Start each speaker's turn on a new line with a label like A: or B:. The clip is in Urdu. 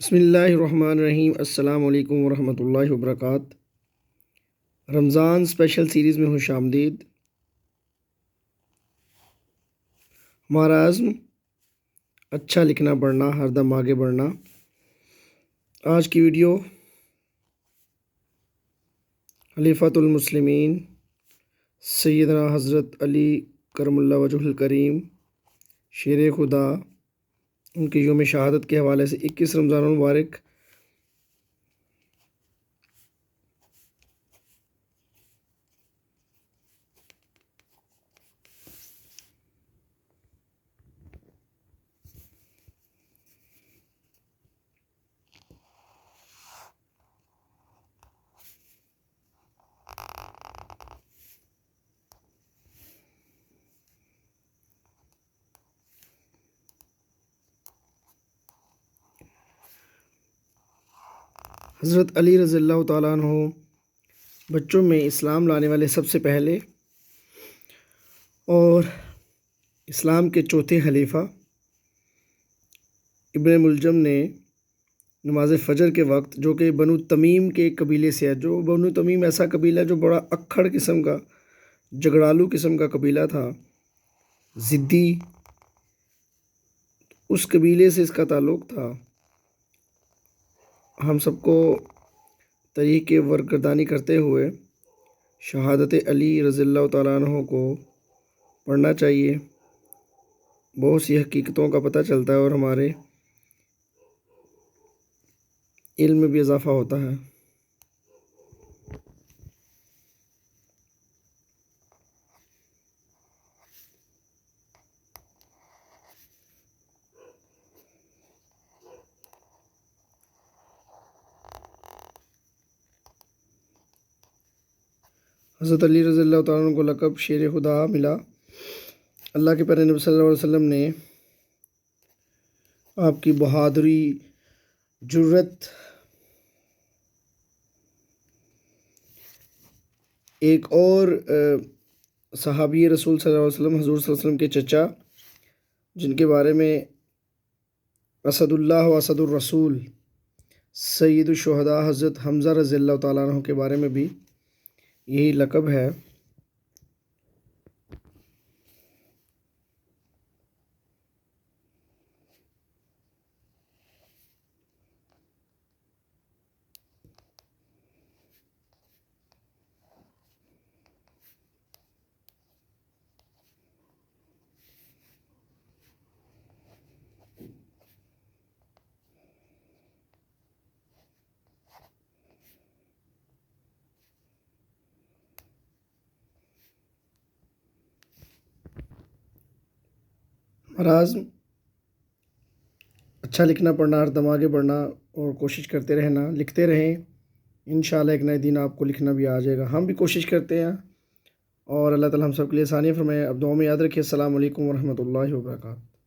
A: بسم اللہ الرحمن الرحیم۔ السلام علیکم ورحمۃ اللہ وبرکاتہ۔ رمضان اسپیشل سیریز میں خوش آمدید۔ ہمارا عزم اچھا لکھنا پڑھنا، ہر دم آگے بڑھنا۔ آج کی ویڈیو خلیفۃ المسلمین سیدنا حضرت علی کرم اللہ وجہ الکریم شیر خدا، ان کے یوم شہادت کے حوالے سے 21 رمضان المبارک حضرت علی رضی اللہ تعالیٰ عنہ بچوں میں اسلام لانے والے سب سے پہلے اور اسلام کے چوتھے خلیفہ ابن ملجم نے نماز فجر کے وقت، جو کہ بنو تمیم کے قبیلے سے ہے، جو بنو تمیم ایسا قبیلہ جو بڑا اکھڑ قسم کا، جھگڑالو قسم کا قبیلہ تھا، ضدی، اس قبیلے سے اس کا تعلق تھا۔ ہم سب کو طریق ورگردانی کرتے ہوئے شہادت علی رضی اللہ تعالیٰ عنہ کو پڑھنا چاہیے۔ بہت سی حقیقتوں کا پتہ چلتا ہے اور ہمارے علم میں بھی اضافہ ہوتا ہے۔ حضرت علی رضی اللہ تعالیٰ عنہ کو لقب شیر خدا ملا۔ اللہ کے پیارے نبی صلی اللہ علیہ وسلم نے آپ کی بہادری، جرت، ایک اور صحابی رسول صلی اللہ علیہ وسلم، حضور صلی اللہ علیہ وسلم کے چچا، جن کے بارے میں اسد اللہ و اسد الرسول سید الشہداء حضرت حمزہ رضی اللہ تعالیٰ عنہ کے بارے میں بھی یہی لقب ہے۔ ہمارا عزم اچھا لکھنا پڑھنا، ہر دم آگے بڑھنا اور کوشش کرتے رہنا، لکھتے رہیں۔ انشاءاللہ ایک نئے دن آپ کو لکھنا بھی آ جائے گا۔ ہم بھی کوشش کرتے ہیں اور اللہ تعالیٰ ہم سب کے لیے آسانی فرمائے۔ اب دعاؤں میں یاد رکھیے۔ السلام علیکم ورحمۃ اللہ وبرکاتہ۔